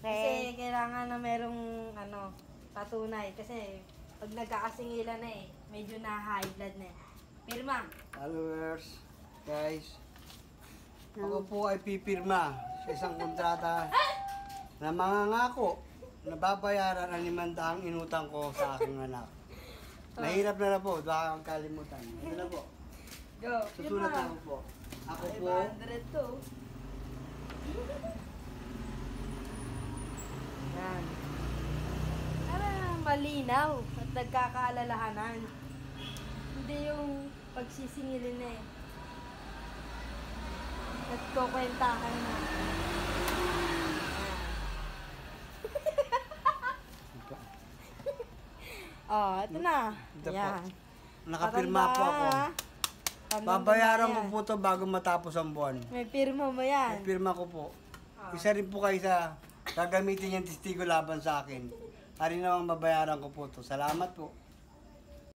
Kasi kailangan na merong patunay. Kasi pag nagkakasingilan na medyo na high blood na Pirma. Followers, guys, ako po ay pipirma sa isang kontrata na mangangako na babayaran ang 500 inutang ko sa aking anak. Mahirap na po, baka kang kalimutan. Ito na po. Go, Susulat Pirma. ako po. Ako po, 500 to. Yan. Para malinaw at nagkakaalalahanan. Hindi yung pagsisingilin na At kukwentahan na. Ito na. Ito po. Yan. Nakapirma po ako. Babayaran ko po ito bago matapos ang buwan. May pirma mo yan. Pirma ko po. Isa rin po kayo sa gagamitin yung testigo laban sa akin. Ari namang babayaran ko po ito. Salamat po.